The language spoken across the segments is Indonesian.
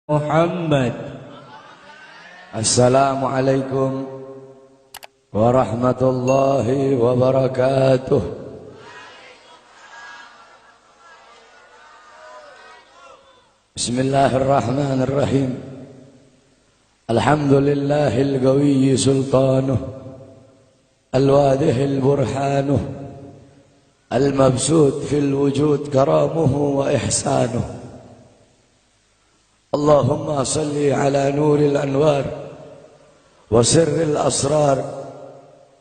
Muhammad. Assalamualaikum warahmatullahi wabarakatuh. Bismillahirrahmanirrahim. Alhamdulillahil qawiyyi sultanuh, al-wadihil burhanuh, al-mabsut fil wujud karamuhu wa ihsanuh. Allahumma salli ala nuril anwar wa sirril asrar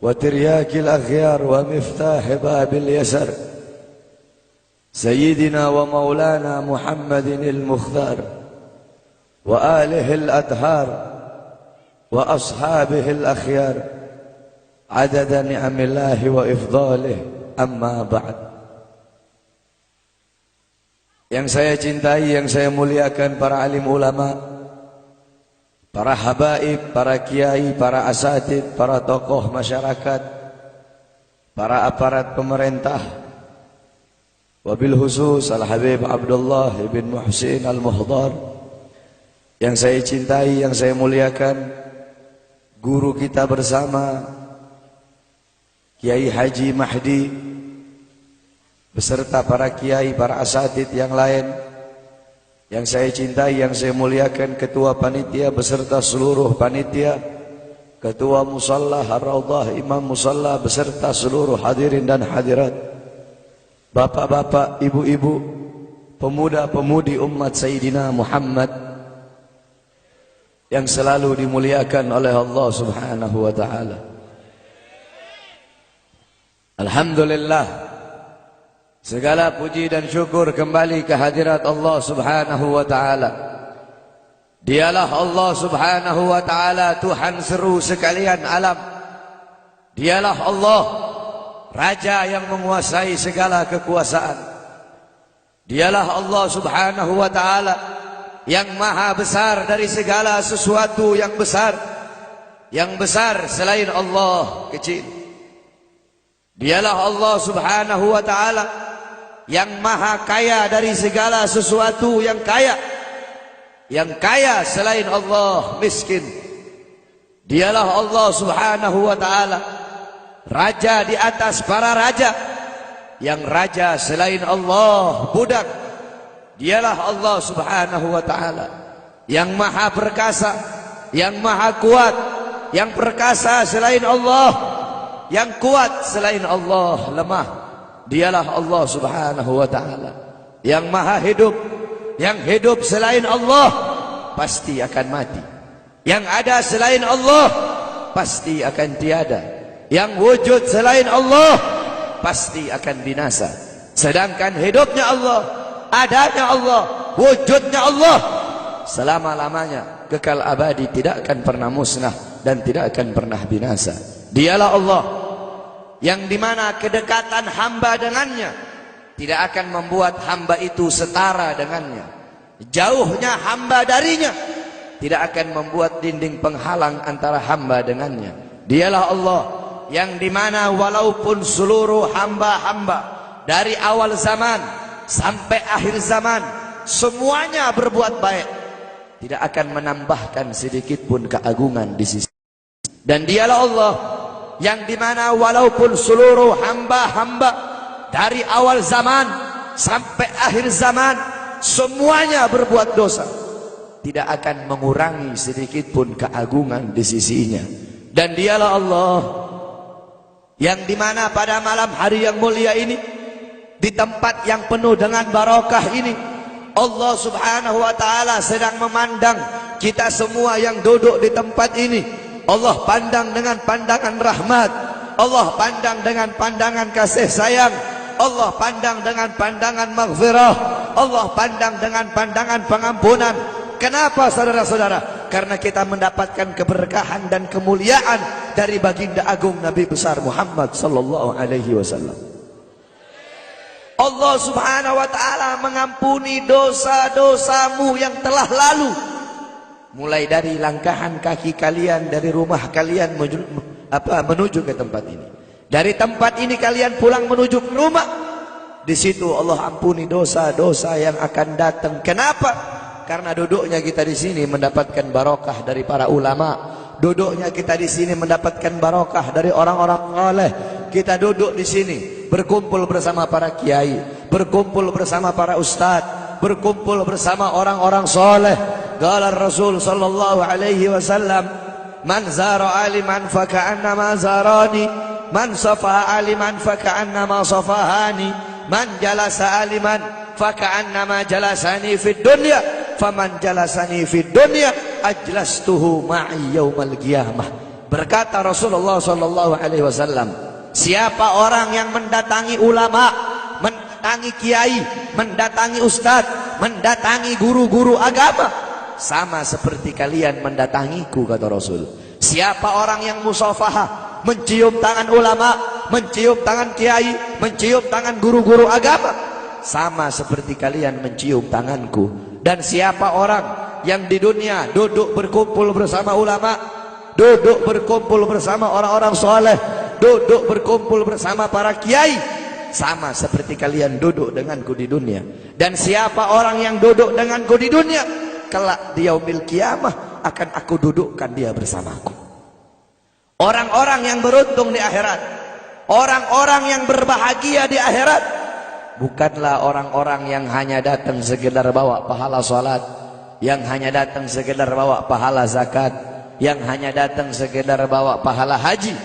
wa tiryakil akhyar wa miftah babil yasar Sayyidina wa maulana Muhammadin al-Mukhtar wa alihi al-adhar wa ashabihi al-akhyar adada ni'amillahi wa ifdalih, amma ba'd. Yang saya cintai, yang saya muliakan, para alim ulama, para habaib, para kiai, para asatid, para tokoh masyarakat, para aparat pemerintah, wabil khusus Al-Habib Abdullah ibn Muhsin Al-Muhdar, yang saya cintai, yang saya muliakan, guru kita bersama Kiai Haji Mahdi beserta para kiai, para asatid yang lain yang saya cintai, yang saya muliakan, ketua panitia beserta seluruh panitia, ketua musalla Ar-Raudhah, imam musalla beserta seluruh hadirin dan hadirat, bapak-bapak, ibu-ibu, pemuda-pemudi umat Sayyidina Muhammad yang selalu dimuliakan oleh Allah Subhanahu wa ta'ala. Alhamdulillah, segala puji dan syukur kembali ke hadirat Allah Subhanahu wa ta'ala. Dialah Allah Subhanahu wa ta'ala, Tuhan seru sekalian alam. Dialah Allah, Raja yang menguasai segala kekuasaan. Dialah Allah Subhanahu wa ta'ala yang maha besar dari segala sesuatu yang besar. Yang besar selain Allah kecil. Dialah Allah Subhanahu wa ta'ala yang maha kaya dari segala sesuatu yang kaya. Yang kaya selain Allah miskin. Dialah Allah Subhanahu wa ta'ala, Raja di atas para raja. Yang raja selain Allah budak. Dialah Allah Subhanahu wa ta'ala yang maha perkasa, yang maha kuat. Yang perkasa selain Allah, yang kuat selain Allah lemah. Dialah Allah Subhanahu wa ta'ala yang maha hidup. Yang hidup selain Allah pasti akan mati. Yang ada selain Allah pasti akan tiada. Yang wujud selain Allah pasti akan binasa. Sedangkan hidupnya Allah, adanya Allah, wujudnya Allah selama-lamanya, kekal abadi, tidak akan pernah musnah dan tidak akan pernah binasa. Dialah Allah yang dimana kedekatan hamba dengannya tidak akan membuat hamba itu setara dengannya. Jauhnya hamba darinya tidak akan membuat dinding penghalang antara hamba dengannya. Dialah Allah yang dimana walaupun seluruh hamba-hamba dari awal zaman sampai akhir zaman semuanya berbuat baik, tidak akan menambahkan sedikit pun keagungan di sisi. Dan dialah Allah yang dimana walaupun seluruh hamba-hamba dari awal zaman sampai akhir zaman semuanya berbuat dosa, tidak akan mengurangi sedikit pun keagungan di sisinya. Dan dialah Allah yang dimana pada malam hari yang mulia ini, di tempat yang penuh dengan barakah ini, Allah Subhanahu wa ta'ala sedang memandang kita semua yang duduk di tempat ini. Allah pandang dengan pandangan rahmat. Allah pandang dengan pandangan kasih sayang. Allah pandang dengan pandangan maghfirah. Allah pandang dengan pandangan pengampunan. Kenapa saudara-saudara? Karena kita mendapatkan keberkahan dan kemuliaan dari baginda agung Nabi besar Muhammad sallallahu alaihi wasallam. Allah Subhanahu wa ta'ala mengampuni dosa-dosamu yang telah lalu. Mulai dari langkahan kaki kalian dari rumah kalian menuju ke tempat ini. Dari tempat ini kalian pulang menuju ke rumah. Di situ Allah ampuni dosa-dosa yang akan datang. Kenapa? Karena duduknya kita di sini mendapatkan barokah dari para ulama. Duduknya kita di sini mendapatkan barokah dari orang-orang saleh. Kita duduk di sini berkumpul bersama para kiai, berkumpul bersama para ustadz, berkumpul bersama orang-orang saleh. Qala Rasul sallallahu alaihi wasallam, "Man zara aliman fa ka'annama zarani, man safaha aliman fa ka'annama safahani, man jalasa aliman fa ka'annama jalasani fid dunya, faman jalasani fid dunya ajlastuhu ma'i yaumal qiyamah." Berkata Rasulullah sallallahu alaihi wasallam, siapa orang yang mendatangi ulama, mendatangi kiai, mendatangi ustadz, mendatangi guru-guru agama, sama seperti kalian mendatangiku, kata Rasul. Siapa orang yang musafahah, mencium tangan ulama, mencium tangan kiai, mencium tangan guru-guru agama, sama seperti kalian mencium tanganku. Dan siapa orang yang di dunia duduk berkumpul bersama ulama, duduk berkumpul bersama orang-orang soleh, duduk berkumpul bersama para kiai, sama seperti kalian duduk denganku di dunia. Dan siapa orang yang duduk denganku di dunia, kelak di yaumil qiyamah akan aku dudukkan dia bersamaku. Orang-orang yang beruntung di akhirat, orang-orang yang berbahagia di akhirat, bukanlah orang-orang yang hanya datang sekedar bawa pahala salat, yang hanya datang sekedar bawa pahala zakat, yang hanya datang sekedar bawa pahala haji.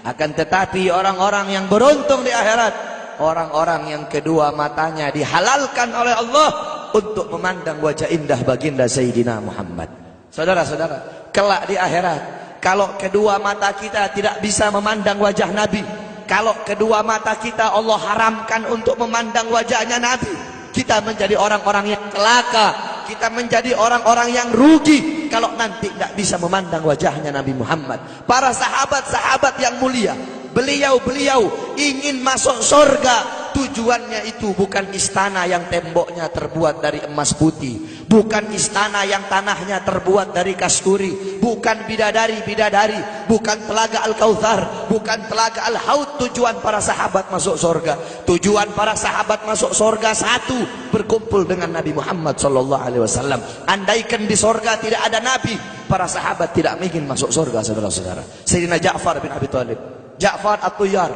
Akan tetapi orang-orang yang beruntung di akhirat, orang-orang yang kedua matanya dihalalkan oleh Allah untuk memandang wajah indah baginda Sayyidina Muhammad. Saudara-saudara, kelak di akhirat, kalau kedua mata kita tidak bisa memandang wajah Nabi, kalau kedua mata kita Allah haramkan untuk memandang wajahnya Nabi, kita menjadi orang-orang yang celaka, kita menjadi orang-orang yang rugi kalau nanti tidak bisa memandang wajahnya Nabi Muhammad. Para sahabat-sahabat yang mulia, beliau-beliau ingin masuk surga. Tujuannya itu bukan istana yang temboknya terbuat dari emas putih, bukan istana yang tanahnya terbuat dari kasturi, bukan bidadari-bidadari, bukan telaga Al-Kautsar, bukan telaga Al-Haud. Tujuan para sahabat masuk surga, tujuan para sahabat masuk surga satu, berkumpul dengan Nabi Muhammad SAW. Andaikan di surga tidak ada Nabi, para sahabat tidak mungkin masuk surga, saudara-saudara. Sayyidina Ja'far bin Abi Thalib, Ja'far At-Tuyyar,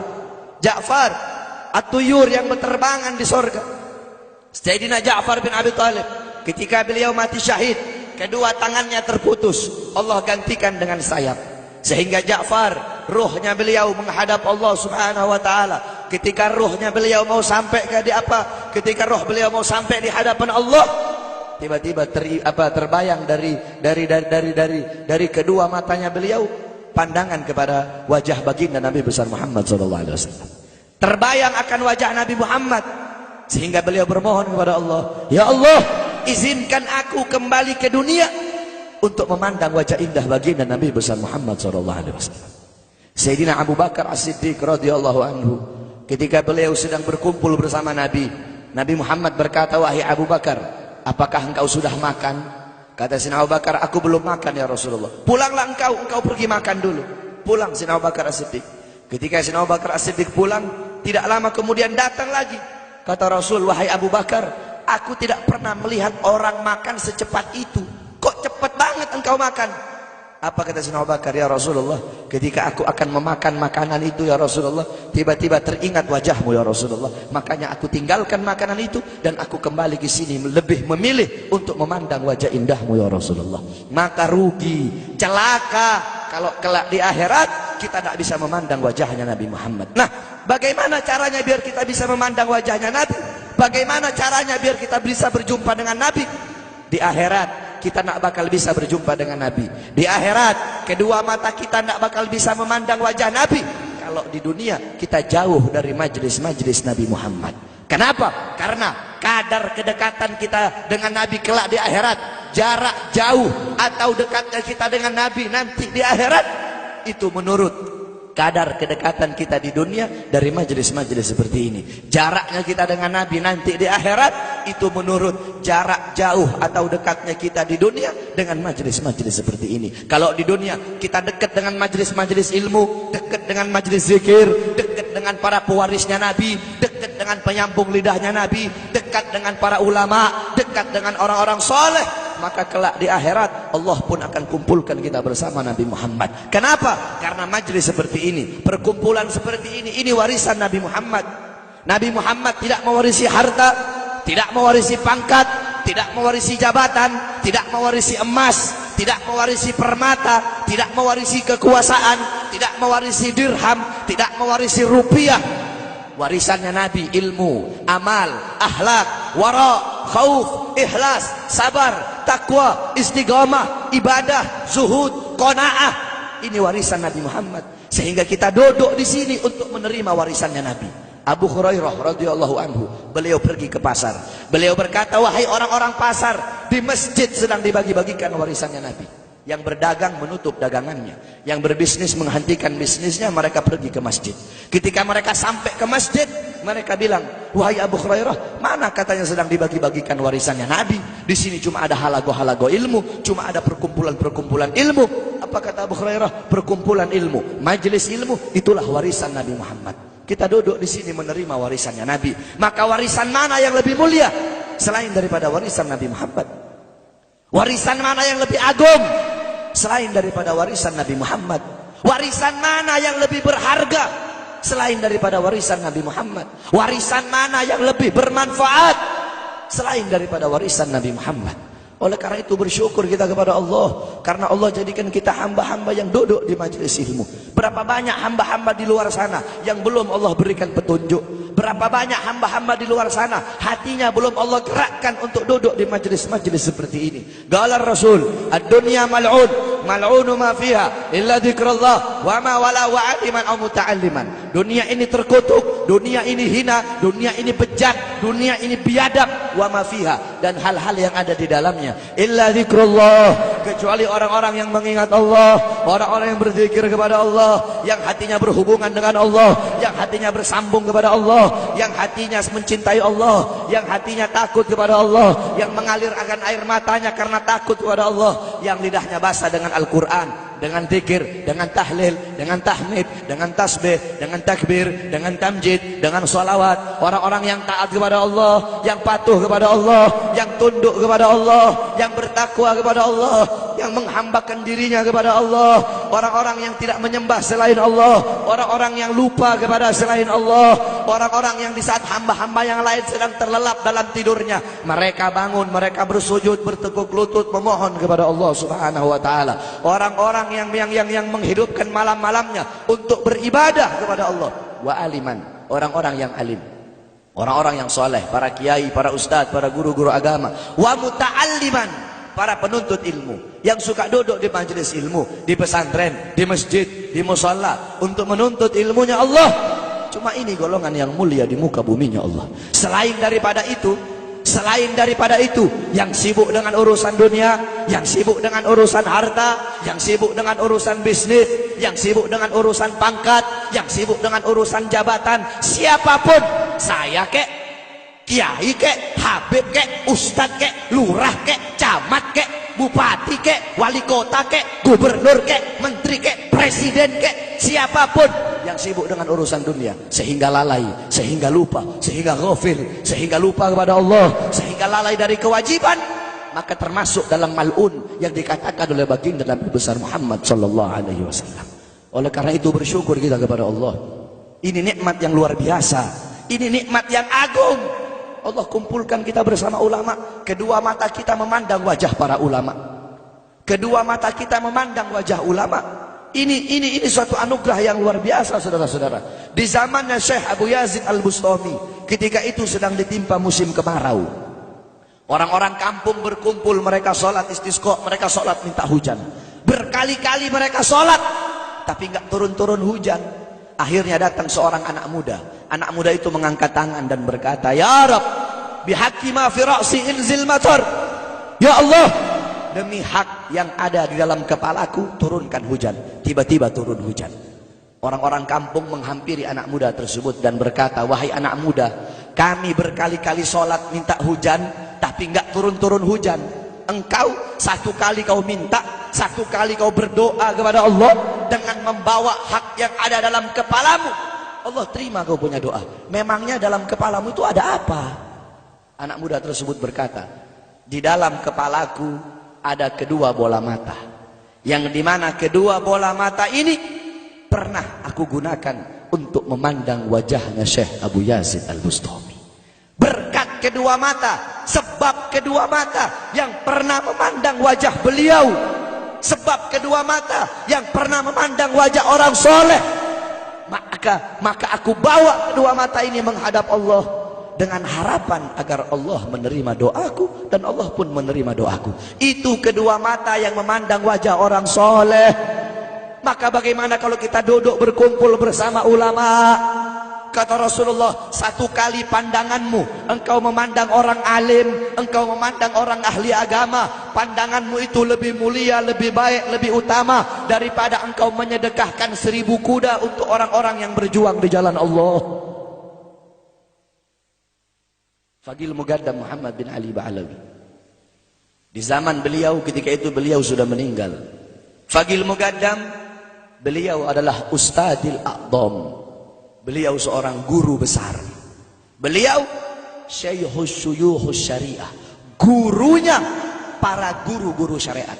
Ja'far At-Tuyur yang berterbangan di surga. Sayyidina Ja'far bin Abi Thalib, ketika beliau mati syahid, kedua tangannya terputus, Allah gantikan dengan sayap, sehingga Ja'far, ruhnya beliau menghadap Allah Subhanahu wa taala. Ketika ruhnya beliau mau sampai ketika ruh beliau mau sampai di hadapan Allah, tiba-tiba terbayang dari kedua matanya beliau pandangan kepada wajah baginda Nabi besar Muhammad sallallahu alaihi wasallam. Terbayang akan wajah Nabi Muhammad, sehingga beliau bermohon kepada Allah, ya Allah, izinkan aku kembali ke dunia untuk memandang wajah indah baginda Nabi besar Muhammad sallallahu alaihi wasallam. Sayyidina Abu Bakar As-Siddiq radhiyallahu anhu, ketika beliau sedang berkumpul bersama Nabi, Nabi Muhammad berkata, wahai Abu Bakar, apakah engkau sudah makan? Kata Sayyidina Abu Bakar, aku belum makan ya Rasulullah. Pulanglah engkau pergi makan dulu. Pulang Sayyidina Abu Bakar As-Siddiq. Ketika Sayyidina Abu Bakar As-Siddiq pulang, tidak lama kemudian datang lagi. Kata Rasul, wahai Abu Bakar, aku tidak pernah melihat orang makan secepat itu. Kok cepat banget engkau makan? Apa kata Sayyidina Abu Bakar? Ya Rasulullah, ketika aku akan memakan makanan itu ya Rasulullah, tiba-tiba teringat wajahmu ya Rasulullah. Makanya aku tinggalkan makanan itu dan aku kembali ke sini lebih memilih untuk memandang wajah indahmu ya Rasulullah. Maka rugi, celaka kalau kelak di akhirat kita tidak bisa memandang wajahnya Nabi Muhammad. Nah, bagaimana caranya biar kita bisa memandang wajahnya Nabi? Bagaimana caranya biar kita bisa berjumpa dengan Nabi? Di akhirat kita tidak bakal bisa berjumpa dengan Nabi. Di akhirat kedua mata kita tidak bakal bisa memandang wajah Nabi kalau di dunia kita jauh dari majlis-majlis Nabi Muhammad. Kenapa? Karena kadar kedekatan kita dengan Nabi kelak di akhirat, jarak jauh atau dekatnya kita dengan Nabi nanti di akhirat, itu menurut kadar kedekatan kita di dunia dari majelis-majelis seperti ini. Jaraknya kita dengan Nabi nanti di akhirat, itu menurut jarak jauh atau dekatnya kita di dunia dengan majelis-majelis seperti ini. Kalau di dunia kita dekat dengan majelis-majelis ilmu, dekat dengan majelis zikir, dekat dengan para pewarisnya Nabi, dekat dengan penyambung lidahnya Nabi, dekat dengan para ulama, dekat dengan orang-orang soleh, maka kelak di akhirat Allah pun akan kumpulkan kita bersama Nabi Muhammad. Kenapa? Karena majlis seperti ini, perkumpulan seperti ini warisan Nabi Muhammad. Nabi Muhammad tidak mewarisi harta, tidak mewarisi pangkat, tidak mewarisi jabatan, tidak mewarisi emas, tidak mewarisi permata, tidak mewarisi kekuasaan, tidak mewarisi dirham, tidak mewarisi rupiah. Warisannya Nabi ilmu, amal, akhlak, wara, khauf, ikhlas, sabar, takwa, istiqamah, ibadah, zuhud, qanaah. Ini warisan Nabi Muhammad. Sehingga kita duduk di sini untuk menerima warisannya Nabi. Abu Hurairah radhiyallahu anhu, beliau pergi ke pasar. Beliau berkata, wahai orang-orang pasar, di masjid sedang dibagi-bagikan warisannya Nabi. Yang berdagang menutup dagangannya, yang berbisnis menghentikan bisnisnya, mereka pergi ke masjid. Ketika mereka sampai ke masjid, mereka bilang, wahai Abu Hurairah, mana katanya sedang dibagi-bagikan warisannya Nabi? Di sini cuma ada halago-halago ilmu, cuma ada perkumpulan-perkumpulan ilmu. Apa kata Abu Hurairah? Perkumpulan ilmu, majelis ilmu, itulah warisan Nabi Muhammad. Kita duduk di sini menerima warisannya Nabi. Maka warisan mana yang lebih mulia selain daripada warisan Nabi Muhammad? Warisan mana yang lebih agung selain daripada warisan Nabi Muhammad? Warisan mana yang lebih berharga selain daripada warisan Nabi Muhammad? Warisan mana yang lebih bermanfaat selain daripada warisan Nabi Muhammad? Oleh karena itu bersyukur kita kepada Allah, karena Allah jadikan kita hamba-hamba yang duduk di majelis ilmu. Berapa banyak hamba-hamba di luar sana yang belum Allah berikan petunjuk? Berapa banyak hamba-hamba di luar sana hatinya belum Allah gerakkan untuk duduk di majelis-majelis seperti ini. Qala Rasul, ad-dunya mal'un, mal'unu ma fiha illa dzikrullah wa ma wala wa aliman aw muta'alliman. Dunia ini terkutuk, dunia ini hina, dunia ini bejat, dunia ini biadab, wa ma fiha, dan hal-hal yang ada di dalamnya illa dzikrullah, kecuali orang-orang yang mengingat Allah, orang-orang yang berzikir kepada Allah, yang hatinya berhubungan dengan Allah, yang hatinya bersambung kepada Allah, yang hatinya mencintai Allah, yang hatinya takut kepada Allah, yang mengalir akan air matanya karena takut kepada Allah, yang lidahnya basah dengan Al-Quran, dengan zikir, dengan tahlil, dengan tahmid, dengan tasbih, dengan takbir, dengan tamjid, dengan salawat. Orang-orang yang taat kepada Allah, yang patuh kepada Allah, yang tunduk kepada Allah, yang bertakwa kepada Allah, yang menghambakan dirinya kepada Allah, orang-orang yang tidak menyembah selain Allah, orang-orang yang lupa kepada selain Allah, orang-orang yang di saat hamba-hamba yang lain sedang terlelap dalam tidurnya, mereka bangun, mereka bersujud, bertekuk lutut memohon kepada Allah Subhanahu wa taala. Orang-orang yang menghidupkan malam-malamnya untuk beribadah kepada Allah. Wa aliman, orang-orang yang alim, orang-orang yang soleh, para kiai, para ustadz, para guru-guru agama. Wa muta'alliman, para penuntut ilmu yang suka duduk di majelis ilmu, di pesantren, di masjid, di musalla untuk menuntut ilmunya Allah. Cuma ini golongan yang mulia di muka buminya Allah. Selain daripada itu, yang sibuk dengan urusan dunia, yang sibuk dengan urusan harta, yang sibuk dengan urusan bisnis, yang sibuk dengan urusan pangkat, yang sibuk dengan urusan jabatan, siapapun, saya kek, kiai kek, habib kek, ustad kek, lurah kek, camat kek, bupati kek, wali kota kek, gubernur kek, menteri kek, presiden kek, siapapun yang sibuk dengan urusan dunia sehingga lalai, sehingga lupa, sehingga ghafil, sehingga lupa kepada Allah, sehingga lalai dari kewajiban, maka termasuk dalam mal'un yang dikatakan oleh baginda Nabi besar Muhammad sallallahu alaihi wasallam. Oleh karena itu bersyukur kita kepada Allah. Ini nikmat yang luar biasa, ini nikmat yang agung. Allah kumpulkan kita bersama ulama. Kedua mata kita memandang wajah para ulama, kedua mata kita memandang wajah ulama. Ini suatu anugerah yang luar biasa, saudara-saudara. Di zamannya Syekh Abu Yazid Al-Bustami, ketika itu sedang ditimpa musim kemarau. Orang-orang kampung berkumpul, mereka sholat istisqa, mereka sholat minta hujan. Berkali-kali mereka sholat, tapi nggak turun-turun hujan. Akhirnya datang seorang anak muda. Anak muda itu mengangkat tangan dan berkata, Ya Rab, bihaqqi ma fi ra'si inzil matar. Ya Allah, demi hak yang ada di dalam kepalaku, turunkan hujan. Tiba-tiba turun hujan. Orang-orang kampung menghampiri anak muda tersebut dan berkata, wahai anak muda, kami berkali-kali sholat minta hujan, tapi enggak turun-turun hujan. Engkau satu kali kau minta, satu kali kau berdoa kepada Allah dengan membawa hak yang ada dalam kepalamu, Allah terima kau punya doa. Memangnya dalam kepalamu itu ada apa? Anak muda tersebut berkata, di dalam kepalaku ada kedua bola mata, yang dimana kedua bola mata ini pernah aku gunakan untuk memandang wajahnya Syekh Abu Yazid Al-Bustami. Berkat kedua mata, sebab kedua mata yang pernah memandang wajah beliau, sebab kedua mata yang pernah memandang wajah orang soleh, maka aku bawa kedua mata ini menghadap Allah dengan harapan agar Allah menerima doaku dan Allah pun menerima doaku. Itu kedua mata yang memandang wajah orang soleh. Maka bagaimana kalau kita duduk berkumpul bersama ulama? Kata Rasulullah, satu kali pandanganmu engkau memandang orang alim, engkau memandang orang ahli agama, pandanganmu itu lebih mulia, lebih baik, lebih utama daripada engkau menyedekahkan 1000 kuda untuk orang-orang yang berjuang di jalan Allah. Fagil Mugaddam Muhammad bin Ali Ba'alawi, di zaman beliau, ketika itu beliau sudah meninggal. Fagil Mugaddam, beliau adalah Ustadil A'dham. Beliau seorang guru besar. Beliau Syekhus Syuyuhus Syariah, gurunya para guru-guru syariat.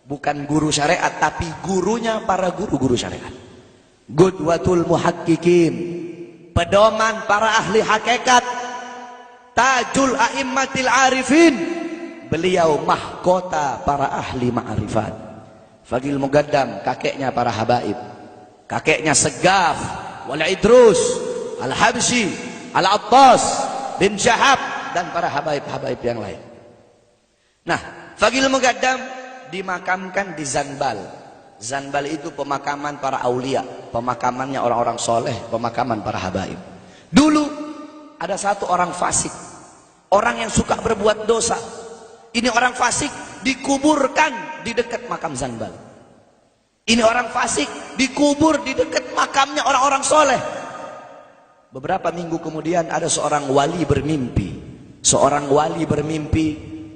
Bukan guru syariat, tapi gurunya para guru-guru syariat. Qudwatul muhaqqiqin, pedoman para ahli hakikat. Tajul a'immatil arifin, beliau mahkota para ahli ma'rifat. Fagil Mugaddam, kakeknya para habaib, kakeknya Segaf, Wal Idrus, Al-Habsyi, Al-Attas bin Syahab, dan para habaib-habaib yang lain. Nah, Fagil Mugaddam dimakamkan di Zanbal. Zanbal itu pemakaman para aulia, pemakamannya orang-orang soleh, pemakaman para habaib. Dulu ada satu orang fasik, orang yang suka berbuat dosa. Ini orang fasik dikuburkan di dekat makam Zanbal. Ini orang fasik dikubur di dekat makamnya orang-orang soleh. Beberapa minggu kemudian ada seorang wali bermimpi. Seorang wali bermimpi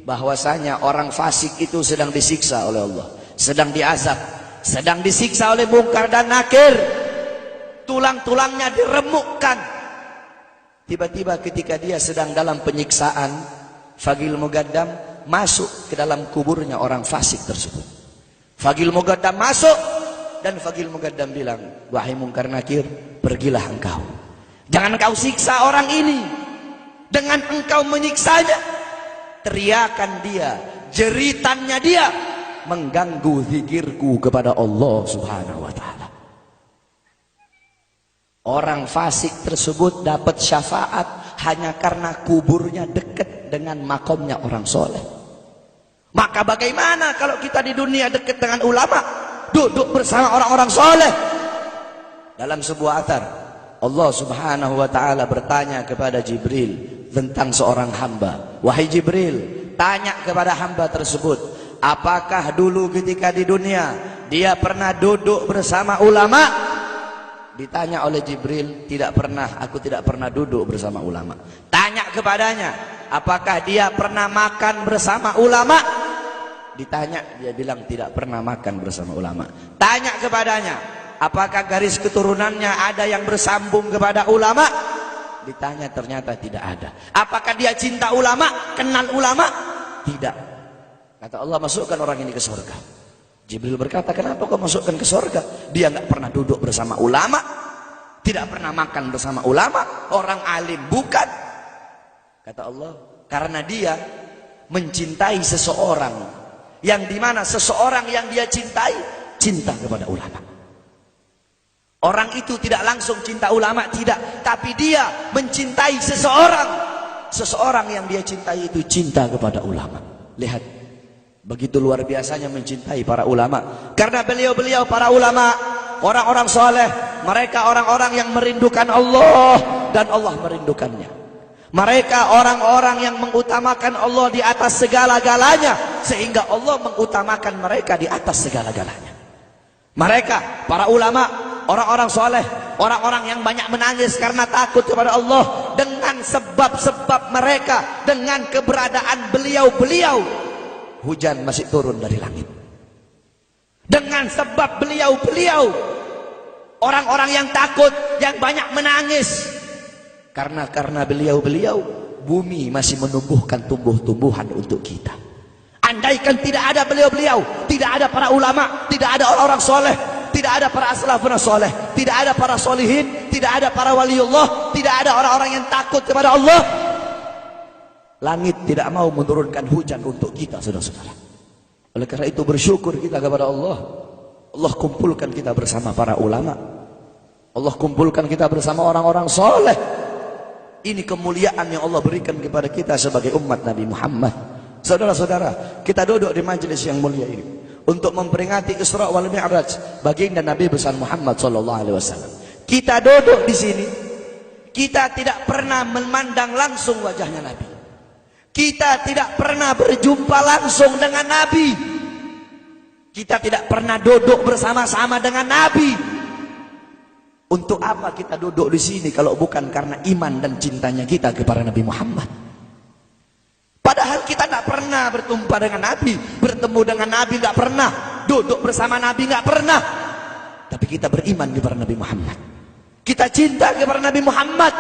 bahwasanya orang fasik itu sedang disiksa oleh Allah, sedang diazab, sedang disiksa oleh Munkar dan Nakir. Tulang-tulangnya diremukkan. Tiba-tiba ketika dia sedang dalam penyiksaan, Fagil Mugaddam masuk ke dalam kuburnya orang fasik tersebut. Fagil Mugaddam masuk dan Fagil Mugaddam bilang, wahai Munkar Nakir, pergilah engkau. Jangan engkau siksa orang ini. Dengan engkau menyiksanya, teriakan dia, jeritannya dia mengganggu zikirku kepada Allah Subhanahu wa ta'ala. Orang fasik tersebut dapat syafaat hanya karena kuburnya dekat dengan makomnya orang soleh. Maka bagaimana kalau kita di dunia dekat dengan ulama, duduk bersama orang-orang soleh? Dalam sebuah athar, Allah Subhanahu wa ta'ala bertanya kepada Jibril tentang seorang hamba. Wahai Jibril, tanya kepada hamba tersebut, apakah dulu ketika di dunia dia pernah duduk bersama ulama? Ditanya oleh Jibril, tidak pernah, aku tidak pernah duduk bersama ulama. Tanya kepadanya, apakah dia pernah makan bersama ulama? Ditanya, dia bilang tidak pernah makan bersama ulama. Tanya kepadanya, apakah garis keturunannya ada yang bersambung kepada ulama? Ditanya, ternyata tidak ada. Apakah dia cinta ulama, kenal ulama? Tidak. Kata Allah, masukkan orang ini ke surga. Jibril berkata, kenapa kau masukkan ke surga? Dia nggak pernah duduk bersama ulama, tidak pernah makan bersama ulama, orang alim bukan. Kata Allah, karena dia mencintai seseorang, yang dimana seseorang yang dia cintai cinta kepada ulama. Orang itu tidak langsung cinta ulama, tidak, tapi dia mencintai seseorang. Seseorang yang dia cintai itu cinta kepada ulama. Lihat, begitu luar biasanya mencintai para ulama. Karena beliau-beliau para ulama, orang-orang soleh, mereka orang-orang yang merindukan Allah dan Allah merindukannya. Mereka orang-orang yang mengutamakan Allah di atas segala-galanya, sehingga Allah mengutamakan mereka di atas segala-galanya. Mereka, para ulama, orang-orang soleh, orang-orang yang banyak menangis karena takut kepada Allah. Dengan sebab-sebab mereka, dengan keberadaan beliau-beliau, hujan masih turun dari langit. Dengan sebab beliau-beliau, orang-orang yang takut, yang banyak menangis, karena beliau-beliau, bumi masih menumbuhkan tumbuh-tumbuhan untuk kita. Andaikan tidak ada beliau-beliau, tidak ada para ulama, tidak ada orang-orang soleh, tidak ada para salafun soleh, tidak ada para solihin, tidak ada para waliullah, tidak ada orang-orang yang takut kepada Allah, langit tidak mau menurunkan hujan untuk kita, saudara-saudara. Oleh karena itu bersyukur kita kepada Allah. Allah kumpulkan kita bersama para ulama, Allah kumpulkan kita bersama orang-orang soleh. Ini kemuliaan yang Allah berikan kepada kita sebagai umat Nabi Muhammad. Saudara-saudara, kita duduk di majelis yang mulia ini untuk memperingati Isra wal Mi'raj baginda Nabi besar Muhammad sallallahu alaihi wasallam. Kita duduk di sini, kita tidak pernah memandang langsung wajahnya Nabi. Kita tidak pernah berjumpa langsung dengan Nabi. Kita tidak pernah duduk bersama-sama dengan Nabi. Untuk apa kita duduk di sini kalau bukan karena iman dan cintanya kita kepada Nabi Muhammad? Padahal kita tidak pernah berjumpa dengan Nabi, bertemu dengan Nabi tidak pernah, duduk bersama Nabi tidak pernah. Tapi kita beriman kepada Nabi Muhammad. Kita cinta kepada Nabi Muhammad.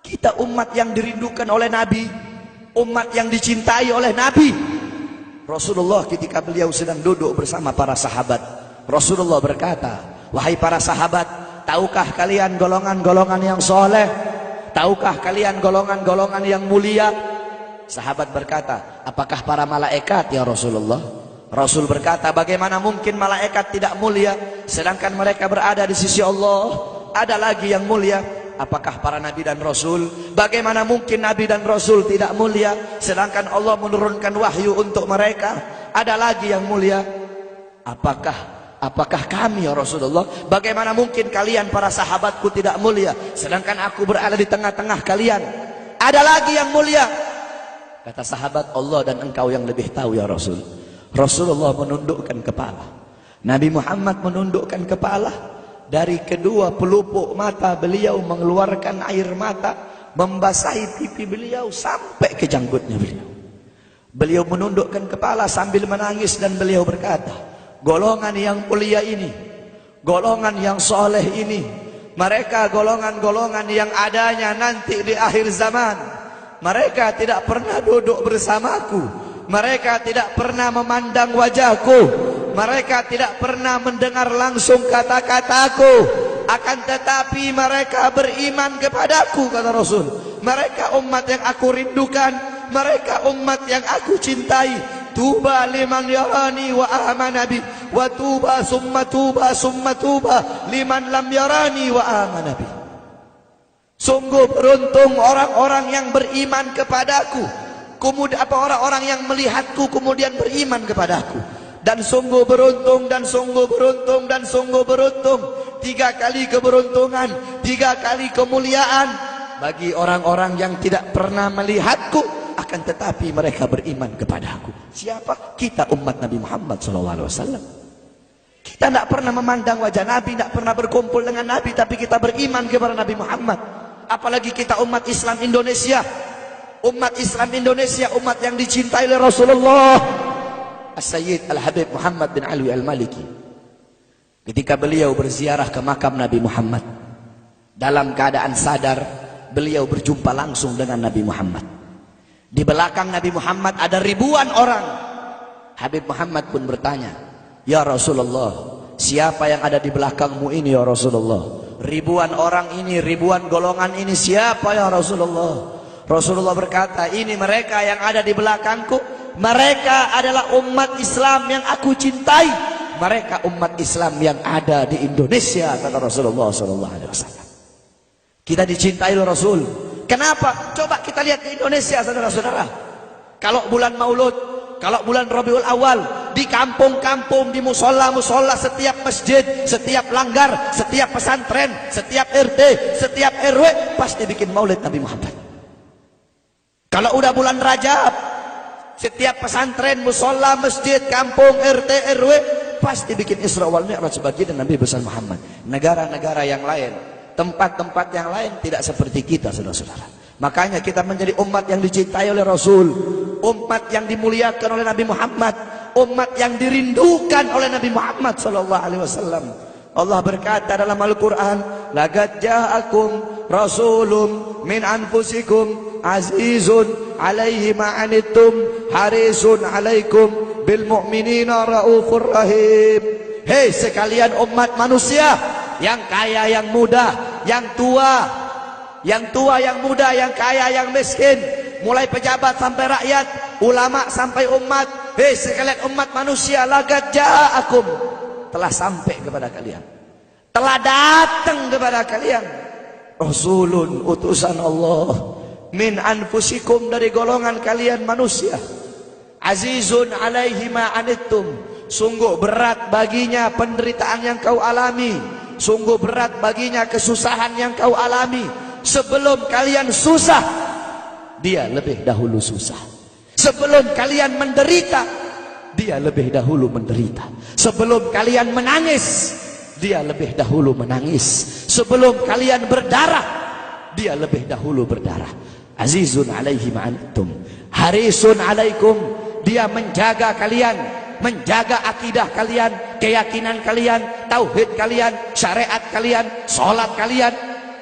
Kita umat yang dirindukan oleh Nabi, umat yang dicintai oleh Nabi. Rasulullah ketika beliau sedang duduk bersama para sahabat, Rasulullah berkata, wahai para sahabat, tahukah kalian golongan-golongan yang soleh? Tahukah kalian golongan-golongan yang mulia? Sahabat berkata, apakah para malaikat ya Rasulullah? Rasul berkata, bagaimana mungkin malaikat tidak mulia sedangkan mereka berada di sisi Allah? Ada lagi yang mulia. Apakah para nabi dan rasul? Bagaimana mungkin nabi dan rasul tidak mulia sedangkan Allah menurunkan wahyu untuk mereka? Ada lagi yang mulia. Apakah kami ya Rasulullah? Bagaimana mungkin kalian para sahabatku tidak mulia sedangkan aku berada di tengah-tengah kalian? Ada lagi yang mulia. Kata sahabat, Allah dan engkau yang lebih tahu ya Rasul. Rasulullah menundukkan kepala, Nabi Muhammad menundukkan kepala. Dari kedua pelupuk mata beliau mengeluarkan air mata, membasahi pipi beliau sampai ke janggutnya beliau. Beliau menundukkan kepala sambil menangis dan beliau berkata, golongan yang mulia ini, golongan yang soleh ini, mereka golongan-golongan yang adanya nanti di akhir zaman. Mereka tidak pernah duduk bersamaku, mereka tidak pernah memandang wajahku, mereka tidak pernah mendengar langsung kata-kataku, akan tetapi mereka beriman kepadaku, kata Rasul. Mereka umat yang aku rindukan, mereka umat yang aku cintai. Tuba liman yarani wa amana bi, wa tuba summa tuba liman lam yarani wa amana bi. Sungguh beruntung orang-orang yang beriman kepadaku, kemudian orang-orang yang melihatku kemudian beriman kepadaku. Dan sungguh beruntung, dan sungguh beruntung, dan sungguh beruntung. 3 kali keberuntungan, 3 kali kemuliaan bagi orang-orang yang tidak pernah melihatku, akan tetapi mereka beriman kepadaku. Siapa? Kita umat Nabi Muhammad SAW. Kita tidak pernah memandang wajah Nabi, tidak pernah berkumpul dengan Nabi, tapi kita beriman kepada Nabi Muhammad. Apalagi kita umat Islam Indonesia. Umat Islam Indonesia, umat yang dicintai oleh Rasulullah As-Sayyid Al-Habib Muhammad bin Alwi Al-Maliki. Ketika beliau berziarah ke makam Nabi Muhammad, dalam keadaan sadar, beliau berjumpa langsung dengan Nabi Muhammad. Di belakang Nabi Muhammad ada ribuan orang. Habib Muhammad pun bertanya, ya Rasulullah, siapa yang ada di belakangmu ini ya Rasulullah? Ribuan orang ini, ribuan golongan ini, siapa ya Rasulullah? Rasulullah berkata, ini mereka yang ada di belakangku. Mereka adalah umat Islam yang aku cintai. Mereka umat Islam yang ada di Indonesia, kata Rasulullah SAW. Kita dicintai oleh Rasul. Kenapa? Coba kita lihat di Indonesia, saudara-saudara. Kalau bulan Maulud, kalau bulan Rabiul Awal, di kampung-kampung, di musola-musola, setiap masjid, setiap langgar, setiap pesantren, setiap RT, setiap RW pasti bikin maulid Nabi Muhammad. Kalau udah bulan Rajab, setiap pesantren, musola, masjid, kampung, RT, RW pasti bikin Isra wal Mi'raj sebagai Nabi besar Muhammad. Negara-negara yang lain, tempat-tempat yang lain tidak seperti kita, saudara-saudara. Makanya kita menjadi umat yang dicintai oleh Rasul, umat yang dimuliakan oleh Nabi Muhammad, umat yang dirindukan oleh Nabi Muhammad SAW. Allah berkata dalam Al-Quran, laqad ja'akum rasulun min anfusikum azizun alaihi ma'anittum harisun alaikum bil mu'minina raufur rahim. Hei sekalian umat manusia, yang kaya, yang muda, yang tua, yang muda, yang kaya, yang miskin, mulai pejabat sampai rakyat, ulama sampai umat. Hei sekalian umat manusia, laqad ja'akum, telah sampai kepada kalian, telah datang kepada kalian rasulun, utusan Allah, min anfusikum, dari golongan kalian manusia, azizun alaihi ma anittum, sungguh berat baginya penderitaan yang kau alami, sungguh berat baginya kesusahan yang kau alami. Sebelum kalian susah, dia lebih dahulu susah. Sebelum kalian menderita, dia lebih dahulu menderita. Sebelum kalian menangis, dia lebih dahulu menangis. Sebelum kalian berdarah, dia lebih dahulu berdarah. Azizun alaihi ma'antum harisun alaikum, dia menjaga kalian, menjaga akidah kalian, keyakinan kalian, tauhid kalian, syariat kalian, sholat kalian,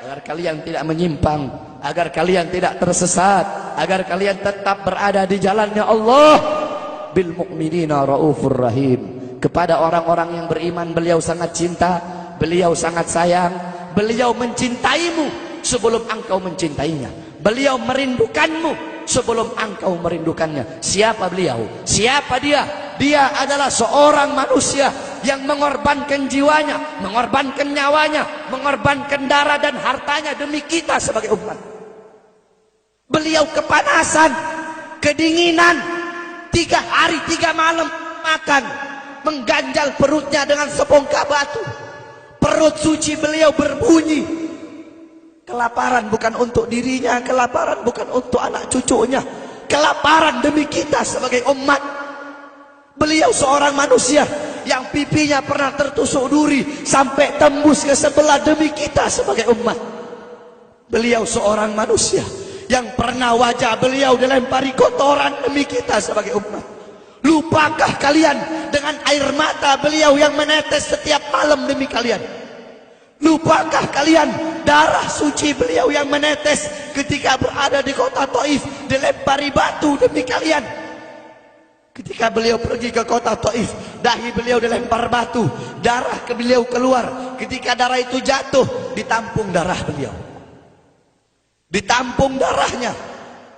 agar kalian tidak menyimpang, agar kalian tidak tersesat, agar kalian tetap berada di jalannya Allah. Bil mu'minina raufur rahim, kepada orang-orang yang beriman beliau sangat cinta, beliau sangat sayang, beliau mencintaimu sebelum engkau mencintainya, beliau merindukanmu sebelum engkau merindukannya. Siapa beliau? Siapa dia? Dia adalah seorang manusia yang mengorbankan jiwanya, mengorbankan nyawanya, mengorbankan darah dan hartanya demi kita sebagai umat. Beliau kepanasan, kedinginan, 3 hari 3 malam makan, mengganjal perutnya dengan sebongkah batu. Perut suci beliau berbunyi. Kelaparan bukan untuk dirinya, kelaparan bukan untuk anak cucunya, kelaparan demi kita sebagai umat. Beliau seorang manusia yang pipinya pernah tertusuk duri sampai tembus ke sebelah demi kita sebagai umat. Beliau seorang manusia yang pernah wajah beliau dilempari kotoran demi kita sebagai umat. Lupakah kalian dengan air mata beliau yang menetes setiap malam demi kalian? Lupakah kalian darah suci beliau yang menetes ketika berada di kota Taif, dilempari batu demi kalian? Ketika beliau pergi ke kota Taif, dahi beliau dilempar batu, darah ke beliau keluar. Ketika darah itu jatuh, ditampung darah beliau, ditampung darahnya.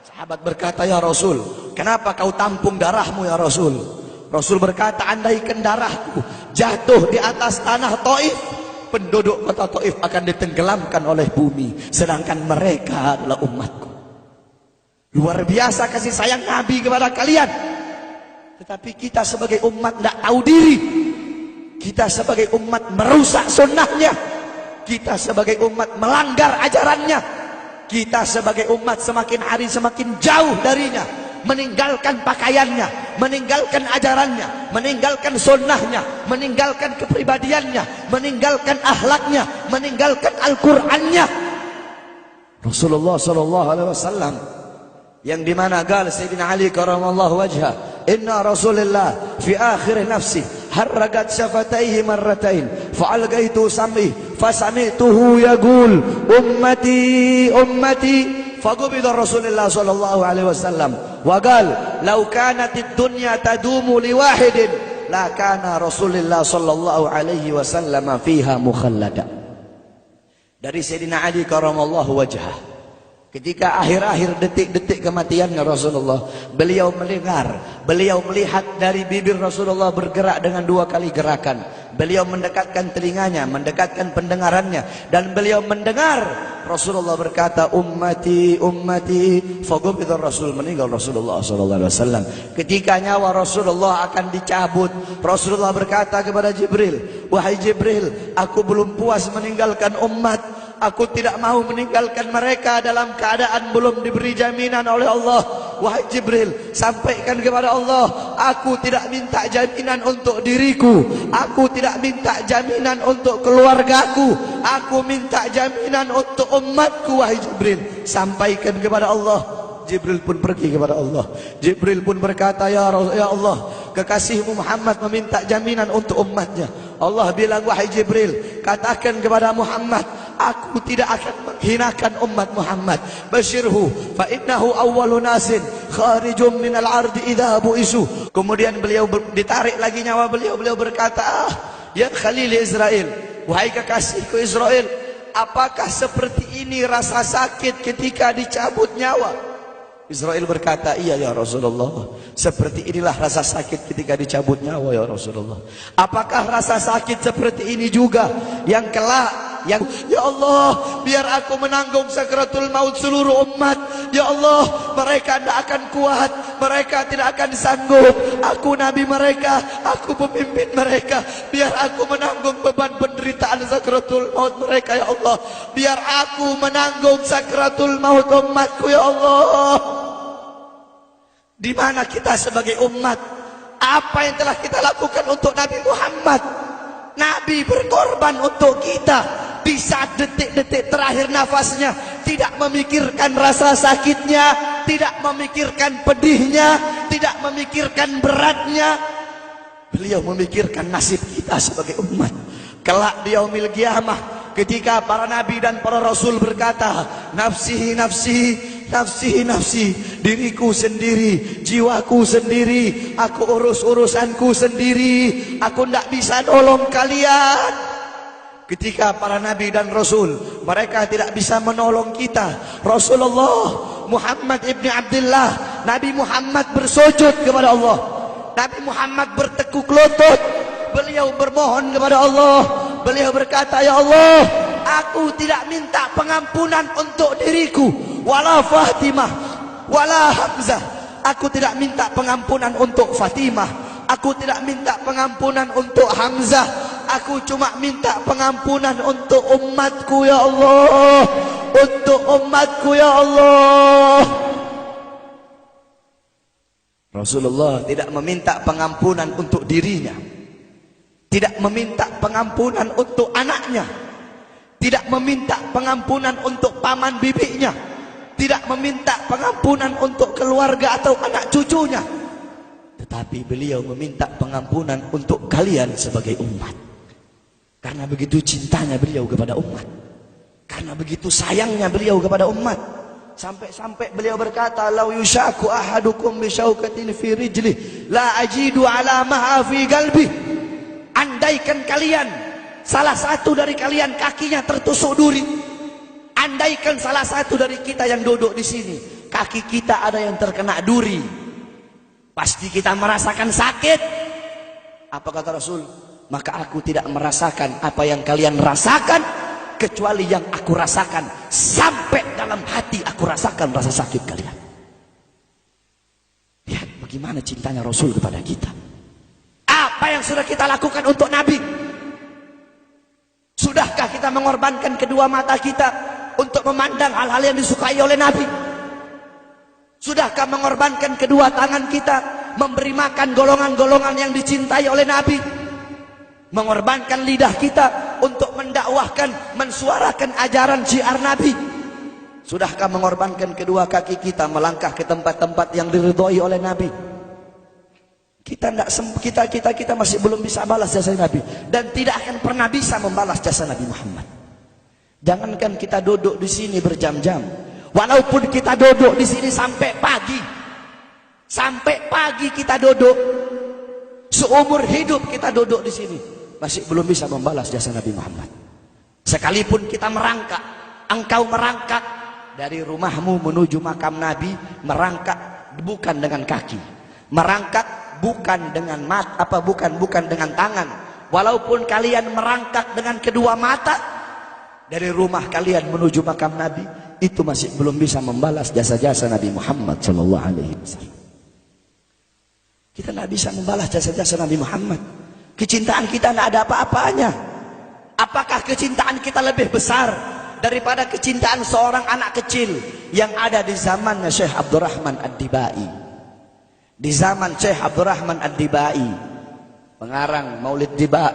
Sahabat berkata, ya Rasul, kenapa kau tampung darahmu ya Rasul? Rasul berkata, andaikan darahku jatuh di atas tanah Taif, penduduk kota Taif akan ditenggelamkan oleh bumi, sedangkan mereka adalah umatku. Luar biasa kasih sayang Nabi kepada kalian. Tetapi kita sebagai umat tidak tahu diri. Kita sebagai umat merusak sunnahnya. Kita sebagai umat melanggar ajarannya. Kita sebagai umat semakin hari semakin jauh darinya, meninggalkan pakaiannya, meninggalkan ajarannya, meninggalkan sunnahnya, meninggalkan kepribadiannya, meninggalkan akhlaknya, meninggalkan Al-Qur'annya. Rasulullah sallallahu alaihi wasallam yang dimana gal Sayyidina Ali karamallahu wajha, inna Rasulullah fi akhir nafsi harragat syafataihi marratain fa'algaitu sam'i fasami'tuhu yaqul ummati ummati faqubida Rasulullah sallallahu alaihi wasallam wa qala law kanatid dunya tadumu liwahidin la kana Rasulullah sallallahu alaihi wasallam fiha mukhallada. Dari Sayyidina Ali karamallahu wajha, ketika akhir-akhir detik-detik kematiannya Rasulullah, beliau mendengar, beliau melihat dari bibir Rasulullah bergerak dengan 2 kali gerakan. Beliau mendekatkan telinganya, mendekatkan pendengarannya, dan beliau mendengar Rasulullah berkata, ummati, ummati. Faqubida Rasul, meninggal Rasulullah SAW. Ketika nyawa Rasulullah akan dicabut, Rasulullah berkata kepada Jibril, wahai Jibril, aku belum puas meninggalkan umat. Aku tidak mau meninggalkan mereka dalam keadaan belum diberi jaminan oleh Allah. Wahai Jibril, sampaikan kepada Allah, aku tidak minta jaminan untuk diriku, aku tidak minta jaminan untuk keluargaku, aku minta jaminan untuk umatku. Wahai Jibril, sampaikan kepada Allah. Jibril pun pergi kepada Allah. Jibril pun berkata, ya Allah, kekasihmu Muhammad meminta jaminan untuk umatnya. Allah bilang, wahai Jibril, katakan kepada Muhammad, aku tidak akan menghinakan umat Muhammad. Basyirhu fa innahu awwalu nasin kharijum minal ardi idza bu'isu. Kemudian beliau ditarik lagi nyawa beliau berkata, ya Khalil Israel, wahai kekasihku Israel, apakah seperti ini rasa sakit ketika dicabut nyawa? Israel berkata, iya ya Rasulullah, seperti inilah rasa sakit ketika dicabut nyawa ya Rasulullah. Apakah rasa sakit seperti ini juga yang kelak, yang ya Allah, biar aku menanggung sakratul maut seluruh umat. Ya Allah, mereka tidak akan kuat, mereka tidak akan sanggup. Aku nabi mereka, aku pemimpin mereka. Biar aku menanggung beban penderitaan sakratul maut mereka ya Allah. Biar aku menanggung sakratul maut umatku ya Allah. Di mana kita sebagai umat? Apa yang telah kita lakukan untuk Nabi Muhammad? Nabi berkorban untuk kita. Di saat detik-detik terakhir nafasnya, tidak memikirkan rasa sakitnya, tidak memikirkan pedihnya, tidak memikirkan beratnya. Beliau memikirkan nasib kita sebagai umat. Kelak di yaumil qiyamah, ketika para nabi dan para rasul berkata, nafsi nafsi, nafsi nafsi, diriku sendiri, jiwaku sendiri, aku urus urusanku sendiri, aku tidak bisa nolong kalian. Ketika para nabi dan rasul mereka tidak bisa menolong kita, Rasulullah Muhammad ibni Abdullah, Nabi Muhammad bersujud kepada Allah, Nabi Muhammad bertekuk lutut, beliau bermohon kepada Allah. Beliau berkata, ya Allah, aku tidak minta pengampunan untuk diriku, wala Fatimah, wala Hamzah. Aku tidak minta pengampunan untuk Fatimah, aku tidak minta pengampunan untuk Hamzah. Aku cuma minta pengampunan untuk umatku ya Allah, untuk umatku ya Allah. Rasulullah tidak meminta pengampunan untuk dirinya, tidak meminta pengampunan untuk anaknya, tidak meminta pengampunan untuk paman bibinya, tidak meminta pengampunan untuk keluarga atau anak cucunya, tetapi beliau meminta pengampunan untuk kalian sebagai umat. Karena begitu cintanya beliau kepada umat, karena begitu sayangnya beliau kepada umat, sampai-sampai beliau berkata, lau yushaku ahadukum bisyaukatin fi rijlih la ajidu alamaha fi qalbi. Andaikan kalian, salah satu dari kalian kakinya tertusuk duri, andaikan salah satu dari kita yang duduk di sini kaki kita ada yang terkena duri, pasti kita merasakan sakit. Apa kata Rasul? Maka aku tidak merasakan apa yang kalian rasakan, kecuali yang aku rasakan, sampai dalam hati aku rasakan rasa sakit kalian. Lihat bagaimana cintanya Rasul kepada kita. Apa yang sudah kita lakukan untuk Nabi? Sudahkah kita mengorbankan kedua mata kita untuk memandang hal-hal yang disukai oleh Nabi? Sudahkah mengorbankan kedua tangan kita memberi makan golongan-golongan yang dicintai oleh Nabi? Mengorbankan lidah kita untuk mendakwahkan, mensuarakan ajaran syiar Nabi? Sudahkah mengorbankan kedua kaki kita melangkah ke tempat-tempat yang diridhoi oleh Nabi? Kita masih belum bisa balas jasa Nabi, dan tidak akan pernah bisa membalas jasa Nabi Muhammad. Jangankan kita duduk di sini berjam-jam, walaupun kita duduk di sini sampai pagi kita duduk, seumur hidup kita duduk di sini, masih belum bisa membalas jasa Nabi Muhammad. Sekalipun kita merangkak, engkau merangkak dari rumahmu menuju makam Nabi, merangkak bukan dengan kaki, merangkak bukan dengan bukan dengan tangan. Walaupun kalian merangkak dengan kedua mata dari rumah kalian menuju makam Nabi, itu masih belum bisa membalas jasa-jasa Nabi Muhammad sallallahu alaihi wasallam. Kita tidak bisa membalas jasa-jasa Nabi Muhammad. Kecintaan kita tidak ada apa-apanya. Apakah kecintaan kita lebih besar daripada kecintaan seorang anak kecil yang ada di zamannya Syekh Abdurrahman Ad-Dibai? Di zaman Syekh Abdurrahman Ad-Dibai, pengarang Maulid Diba,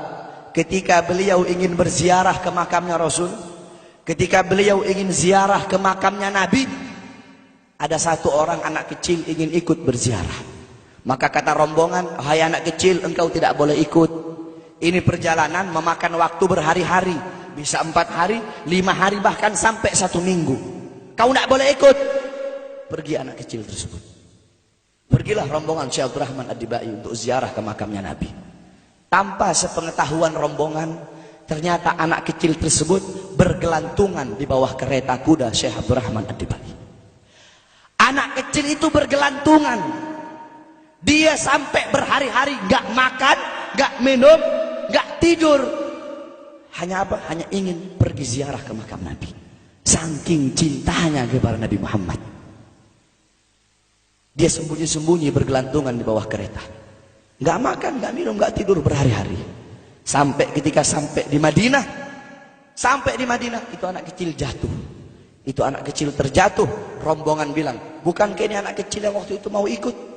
ketika beliau ingin berziarah ke makamnya Rasul, ketika beliau ingin ziarah ke makamnya Nabi, ada satu orang anak kecil ingin ikut berziarah. Maka kata rombongan, hai anak kecil, engkau tidak boleh ikut. Ini perjalanan memakan waktu berhari-hari. bisa 4 hari, 5 hari, bahkan sampai 1 minggu. Kau tidak boleh ikut. Pergi anak kecil tersebut. Pergilah rombongan Syekh Abdurrahman Ad-Dibai untuk ziarah ke makamnya Nabi. Tanpa sepengetahuan rombongan, ternyata anak kecil tersebut bergelantungan di bawah kereta kuda Syekh Abdurrahman Ad-Dibai. Anak kecil itu bergelantungan. Dia sampai berhari-hari gak makan, gak minum, gak tidur. Hanya apa? Hanya ingin pergi ziarah ke makam Nabi. Saking cintanya kepada Nabi Muhammad. Dia sembunyi-sembunyi bergelantungan di bawah kereta. Gak makan, gak minum, gak tidur berhari-hari. Sampai ketika sampai di Madinah. Sampai di Madinah, itu anak kecil jatuh. Itu anak kecil terjatuh. Rombongan bilang, bukankah ini anak kecil yang waktu itu mau ikut?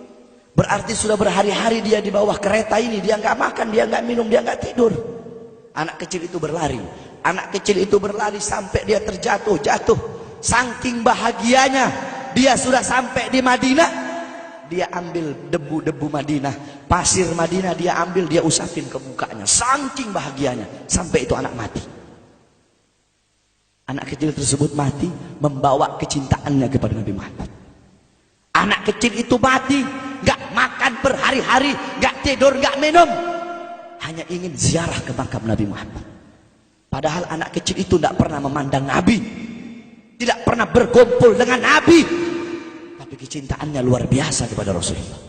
Berarti sudah berhari-hari dia di bawah kereta ini. Dia nggak makan, dia nggak minum, dia nggak tidur. Anak kecil itu berlari. Anak kecil itu berlari sampai dia terjatuh. Saking bahagianya. Dia sudah sampai di Madinah. Dia ambil debu-debu Madinah. Pasir Madinah dia ambil, dia usapin ke mukanya. Saking bahagianya. Sampai itu anak mati. Anak kecil tersebut mati membawa kecintaannya kepada Nabi Muhammad. Anak kecil itu mati, gak makan berhari-hari, gak tidur, gak minum, hanya ingin ziarah ke makam Nabi Muhammad. Padahal anak kecil itu tidak pernah memandang Nabi, tidak pernah berkumpul dengan Nabi, tapi kecintaannya luar biasa kepada Rasulullah.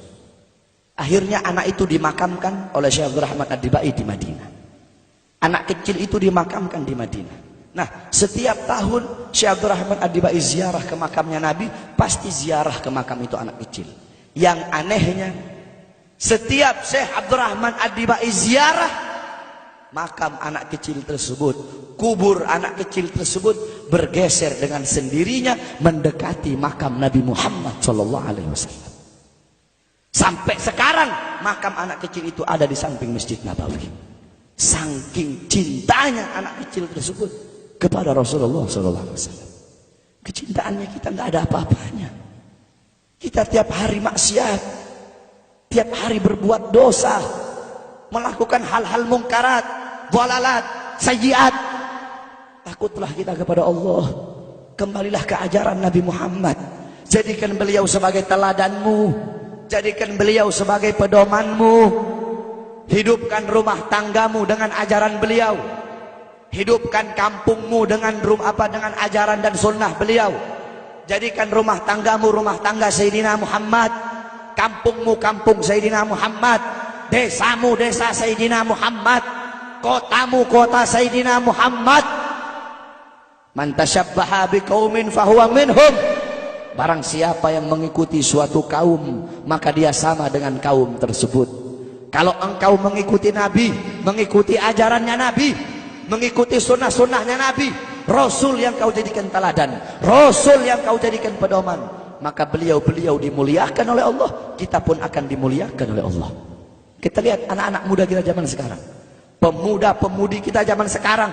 Akhirnya anak itu dimakamkan oleh Syekh Abdurrahman Ad-Dibai di Madinah. Anak kecil itu dimakamkan di Madinah. Nah, setiap tahun Syekh Abdurrahman Ad-Dibai ziarah ke makamnya Nabi, pasti ziarah ke makam itu anak kecil. Yang anehnya, setiap Syekh Abdurrahman Ad-Dibai ziarah, makam anak kecil tersebut, kubur anak kecil tersebut bergeser dengan sendirinya mendekati makam Nabi Muhammad SAW. Sampai sekarang makam anak kecil itu ada di samping Masjid Nabawi. Saking cintanya anak kecil tersebut kepada Rasulullah SAW. Kecintaannya kita nggak ada apa-apanya. Kita tiap hari maksiat, tiap hari berbuat dosa, melakukan hal-hal mungkarat, dhalalat, sayyiat. Takutlah kita kepada Allah. Kembalilah ke ajaran Nabi Muhammad. Jadikan beliau sebagai teladanmu, jadikan beliau sebagai pedomanmu. Hidupkan rumah tanggamu dengan ajaran beliau. Hidupkan kampungmu dengan dengan ajaran dan sunnah beliau. Jadikan rumah tanggamu rumah tangga Sayyidina Muhammad, kampungmu kampung Sayyidina Muhammad, desamu desa Sayyidina Muhammad, kotamu kota Sayyidina Muhammad. Man tasyabbaha biqaumin fahuwa minhum. Barang siapa yang mengikuti suatu kaum, maka dia sama dengan kaum tersebut. Kalau engkau mengikuti Nabi, mengikuti ajarannya Nabi, mengikuti sunnah-sunnahnya Nabi, Rasul yang kau jadikan teladan, Rasul yang kau jadikan pedoman, maka beliau-beliau dimuliakan oleh Allah, kita pun akan dimuliakan oleh Allah. Kita lihat anak-anak muda kita zaman sekarang, pemuda-pemudi kita zaman sekarang,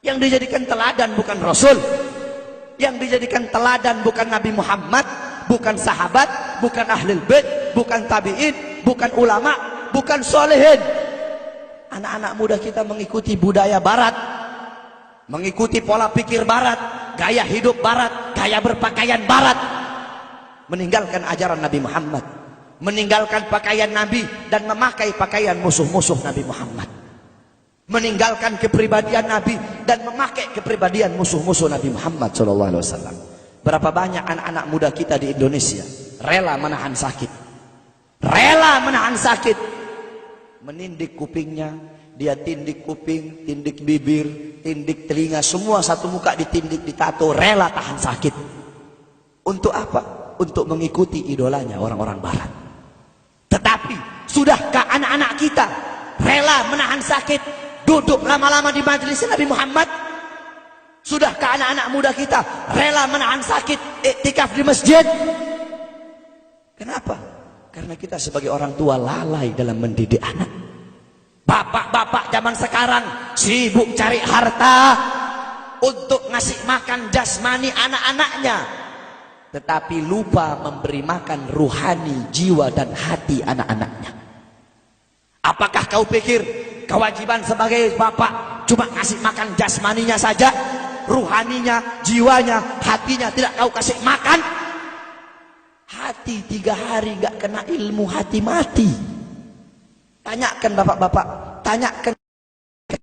yang dijadikan teladan bukan Rasul, yang dijadikan teladan bukan Nabi Muhammad, bukan sahabat, bukan ahlul bait, bukan tabi'in, bukan ulama, bukan solehin. Anak-anak muda kita mengikuti budaya barat, mengikuti pola pikir barat, gaya hidup barat, gaya berpakaian barat, meninggalkan ajaran Nabi Muhammad, meninggalkan pakaian Nabi dan memakai pakaian musuh-musuh Nabi Muhammad, meninggalkan kepribadian Nabi dan memakai kepribadian musuh-musuh Nabi Muhammad SAW. Berapa banyak anak-anak muda kita di Indonesia rela menahan sakit, rela menahan sakit, menindik kupingnya, dia tindik kuping, tindik bibir, tindik telinga, semua satu muka ditindik, ditato, rela tahan sakit. Untuk apa? Untuk mengikuti idolanya orang-orang barat. Tetapi sudahkah anak-anak kita rela menahan sakit, duduk lama-lama di majelis Nabi Muhammad? Sudahkah anak-anak muda kita rela menahan sakit, iktikaf di masjid? Kenapa? Karena kita sebagai orang tua lalai dalam mendidik anak. Bapak-bapak zaman sekarang sibuk cari harta untuk ngasih makan jasmani anak-anaknya, tetapi lupa memberi makan ruhani, jiwa dan hati anak-anaknya. Apakah kau pikir kewajiban sebagai bapak cuma kasih makan jasmaninya saja, ruhaninya, jiwanya, hatinya tidak kau kasih makan. Hati 3 hari gak kena ilmu, hati mati. Tanyakan bapak-bapak, tanyakan